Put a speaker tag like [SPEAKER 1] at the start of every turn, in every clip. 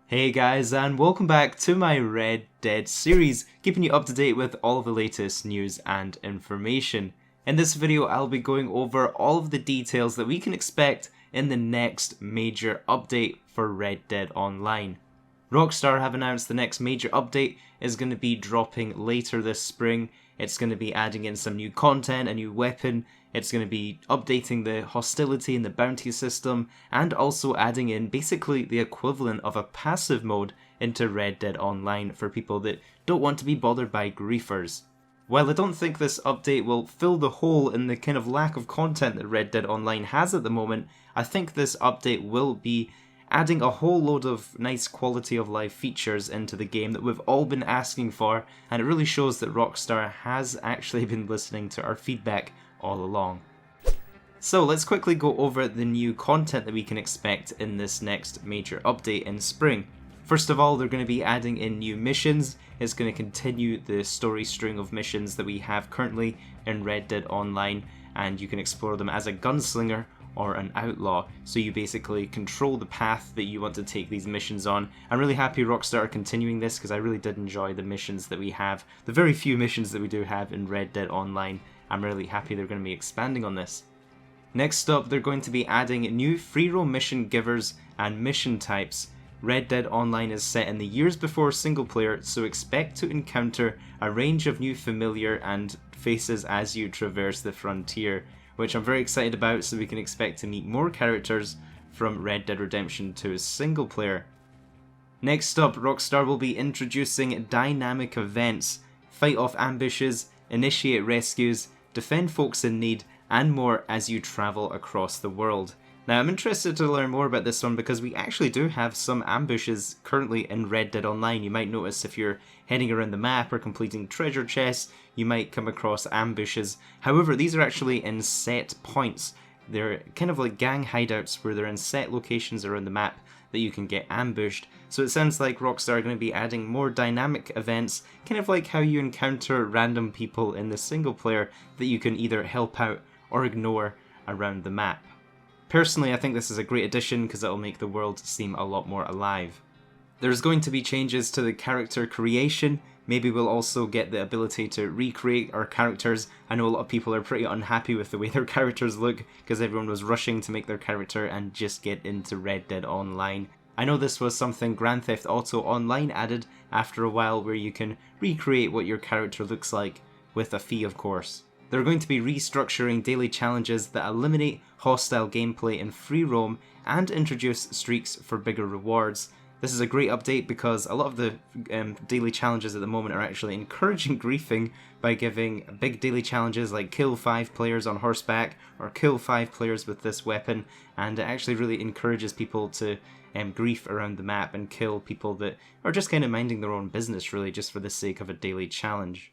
[SPEAKER 1] Hey guys, and welcome back to my Red Dead series, keeping you up to date with all of the latest news and information. In this video, I'll be going over all of the details that we can expect in the next major update for Red Dead Online. Rockstar have announced the next major update is going to be dropping later this spring. It's going to be adding in some new content, a new weapon. It's going to be updating the hostility and the bounty system, and also adding in basically the equivalent of a passive mode into Red Dead Online for people that don't want to be bothered by griefers. While I don't think this update will fill the hole in the kind of lack of content that Red Dead Online has at the moment, I think this update will be adding a whole load of nice quality of life features into the game that we've all been asking for, and it really shows that Rockstar has actually been listening to our feedback all along. So let's quickly go over the new content that we can expect in this next major update in spring. First of all, they're going to be adding in new missions. It's going to continue the story string of missions that we have currently in Red Dead Online, and you can explore them as a gunslinger or an outlaw, so you basically control the path that you want to take these missions on. I'm really happy Rockstar are continuing this because I really did enjoy the missions that we have, the very few missions that we do have in Red Dead Online. I'm really happy they're going to be expanding on this. Next up, they're going to be adding new Freeroam mission givers and mission types. Red Dead Online is set in the years before single player, so expect to encounter a range of new familiar and faces as you traverse the frontier, which I'm very excited about, so we can expect to meet more characters from Red Dead Redemption 2's single player. Next up, Rockstar will be introducing dynamic events, fight off ambushes, initiate rescues, defend folks in need, and more as you travel across the world. Now, I'm interested to learn more about this one because we actually do have some ambushes currently in Red Dead Online. You might notice if you're heading around the map or completing treasure chests, you might come across ambushes. However, these are actually in set points. They're kind of like gang hideouts where they're in set locations around the map that you can get ambushed. So it sounds like Rockstar are going to be adding more dynamic events, kind of like how you encounter random people in the single player that you can either help out or ignore around the map. Personally, I think this is a great addition because it'll make the world seem a lot more alive. There's going to be changes to the character creation. Maybe we'll also get the ability to recreate our characters. I know a lot of people are pretty unhappy with the way their characters look because everyone was rushing to make their character and just get into Red Dead Online. I know this was something Grand Theft Auto Online added after a while, where you can recreate what your character looks like, with a fee of course. They're going to be restructuring daily challenges that eliminate hostile gameplay in Freeroam and introduce streaks for bigger rewards. This is a great update because a lot of the daily challenges at the moment are actually encouraging griefing by giving big daily challenges like kill 5 players on horseback or kill 5 players with this weapon, and it actually really encourages people to grief around the map and kill people that are just kind of minding their own business, really, just for the sake of a daily challenge.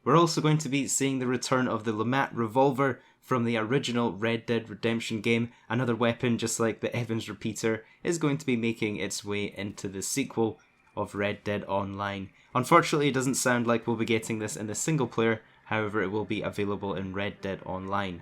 [SPEAKER 1] We're also going to be seeing the return of the LEMAT Revolver from the original Red Dead Redemption game. Another weapon, just like the Evans Repeater, is going to be making its way into the sequel of Red Dead Online. Unfortunately, it doesn't sound like we'll be getting this in the single player, however it will be available in Red Dead Online.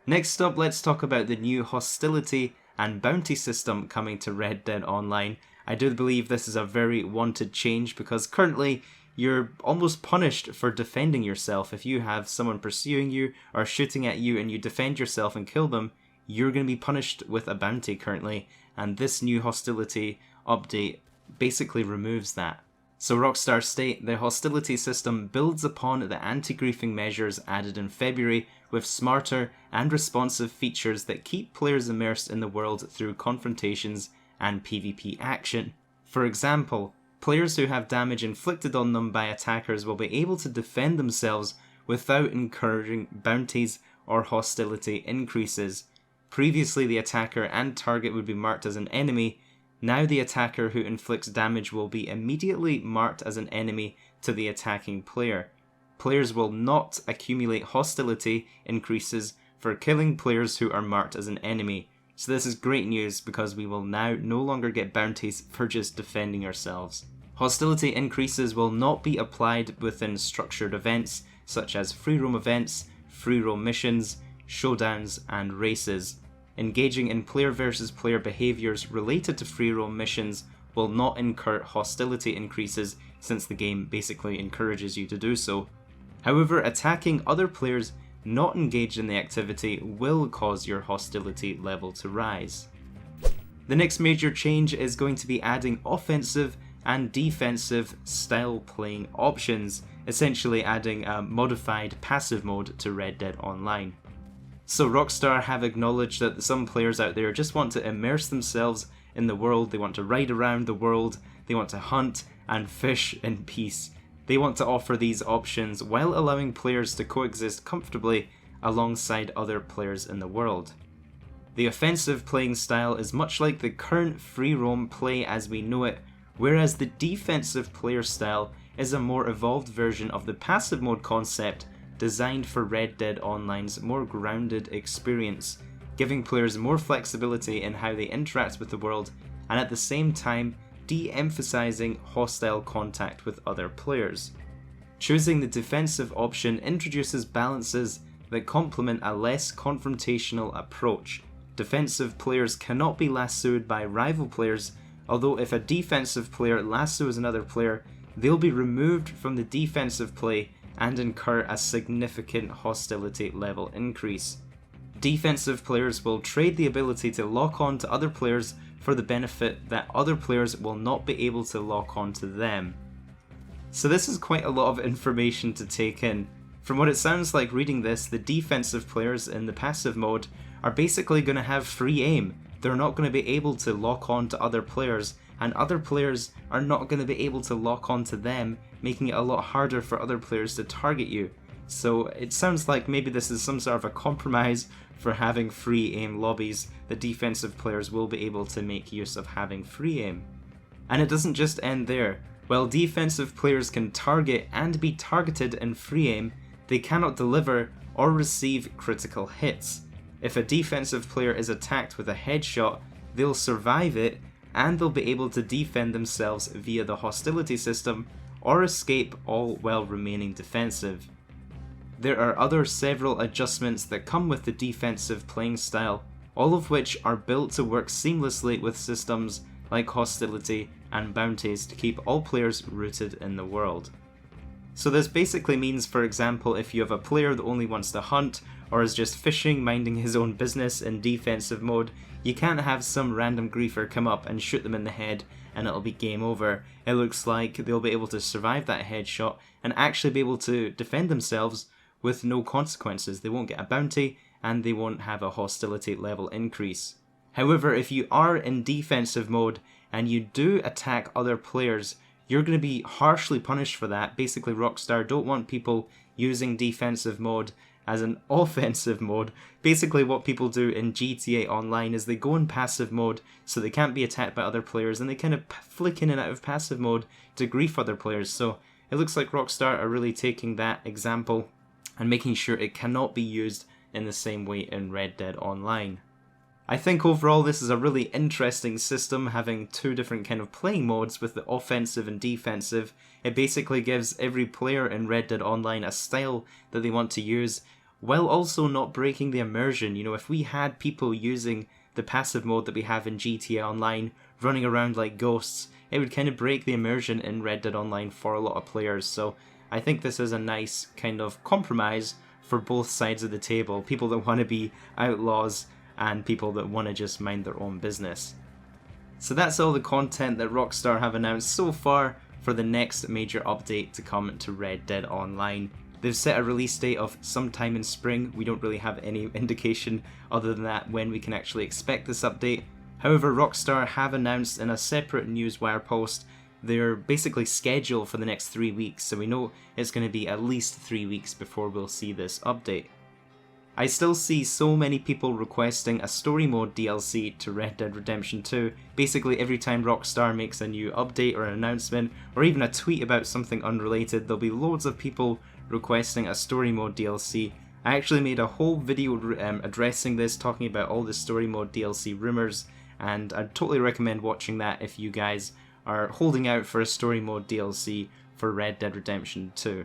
[SPEAKER 1] Next up, let's talk about the new hostility and bounty system coming to Red Dead Online. I do believe this is a very wanted change because currently you're almost punished for defending yourself. If you have someone pursuing you or shooting at you and you defend yourself and kill them, you're going to be punished with a bounty currently, and this new hostility update basically removes that. So Rockstar state the hostility system builds upon the anti-griefing measures added in February with smarter and responsive features that keep players immersed in the world through confrontations and PvP action. For example, players who have damage inflicted on them by attackers will be able to defend themselves without incurring bounties or hostility increases. Previously, the attacker and target would be marked as an enemy. Now the attacker who inflicts damage will be immediately marked as an enemy to the attacking player. Players will not accumulate hostility increases for killing players who are marked as an enemy. So this is great news because we will now no longer get bounties for just defending ourselves. Hostility increases will not be applied within structured events such as Freeroam events, Freeroam missions, showdowns, and races. Engaging in player versus player behaviours related to Freeroam missions will not incur hostility increases since the game basically encourages you to do so. However, attacking other players not engaged in the activity will cause your hostility level to rise. The next major change is going to be adding offensive and defensive style playing options, essentially adding a modified passive mode to Red Dead Online. So Rockstar have acknowledged that some players out there just want to immerse themselves in the world, they want to ride around the world, they want to hunt and fish in peace. They want to offer these options while allowing players to coexist comfortably alongside other players in the world. The offensive playing style is much like the current Freeroam play as we know it, whereas the defensive player style is a more evolved version of the passive mode concept designed for Red Dead Online's more grounded experience, giving players more flexibility in how they interact with the world and at the same time de-emphasizing hostile contact with other players. Choosing the defensive option introduces balances that complement a less confrontational approach. Defensive players cannot be lassoed by rival players, although if a defensive player lassos another player, they'll be removed from the defensive play and incur a significant hostility level increase. Defensive players will trade the ability to lock on to other players for the benefit that other players will not be able to lock on to them. So this is quite a lot of information to take in. From what it sounds like reading this, the defensive players in the passive mode are basically going to have free aim. They're not going to be able to lock on to other players, and other players are not going to be able to lock on to them, making it a lot harder for other players to target you. So it sounds like maybe this is some sort of a compromise for having free aim lobbies. The defensive players will be able to make use of having free aim. And it doesn't just end there. While defensive players can target and be targeted in free aim, they cannot deliver or receive critical hits. If a defensive player is attacked with a headshot, they'll survive it and they'll be able to defend themselves via the hostility system or escape, all while remaining defensive. There are several adjustments that come with the defensive playing style, all of which are built to work seamlessly with systems like hostility and bounties to keep all players rooted in the world. So this basically means, for example, if you have a player that only wants to hunt or is just fishing, minding his own business in defensive mode, you can't have some random griefer come up and shoot them in the head and it'll be game over. It looks like they'll be able to survive that headshot and actually be able to defend themselves with no consequences. They won't get a bounty and they won't have a hostility level increase. However, if you are in defensive mode and you do attack other players, you're going to be harshly punished for that. Basically, Rockstar don't want people using defensive mode as an offensive mode. Basically, what people do in GTA Online is they go in passive mode so they can't be attacked by other players, and they kind of flick in and out of passive mode to grief other players. So it looks like Rockstar are really taking that example and making sure it cannot be used in the same way in Red Dead Online. I think overall this is a really interesting system, having two different kind of playing modes with the offensive and defensive. It basically gives every player in Red Dead Online a style that they want to use, while also not breaking the immersion. You know, if we had people using the passive mode that we have in GTA Online, running around like ghosts, it would kind of break the immersion in Red Dead Online for a lot of players. So I think this is a nice kind of compromise for both sides of the table, people that want to be outlaws and people that want to just mind their own business. So that's all the content that Rockstar have announced so far for the next major update to come to Red Dead Online. They've set a release date of sometime in spring. We don't really have any indication other than that when we can actually expect this update. However, Rockstar have announced in a separate newswire post their basically schedule for the next 3 weeks, so we know it's going to be at least 3 weeks before we'll see this update. I still see so many people requesting a story mode DLC to Red Dead Redemption 2. Basically every time Rockstar makes a new update or an announcement, or even a tweet about something unrelated, there'll be loads of people requesting a story mode DLC. I actually made a whole video addressing this, talking about all the story mode DLC rumours, and I'd totally recommend watching that if you guys are holding out for a story mode DLC for Red Dead Redemption 2.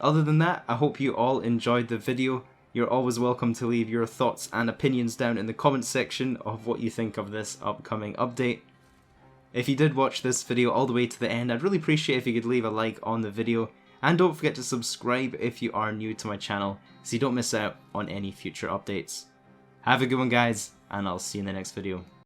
[SPEAKER 1] Other than that, I hope you all enjoyed the video. You're always welcome to leave your thoughts and opinions down in the comments section of what you think of this upcoming update. If you did watch this video all the way to the end, I'd really appreciate if you could leave a like on the video, and don't forget to subscribe if you are new to my channel so you don't miss out on any future updates. Have a good one guys, and I'll see you in the next video.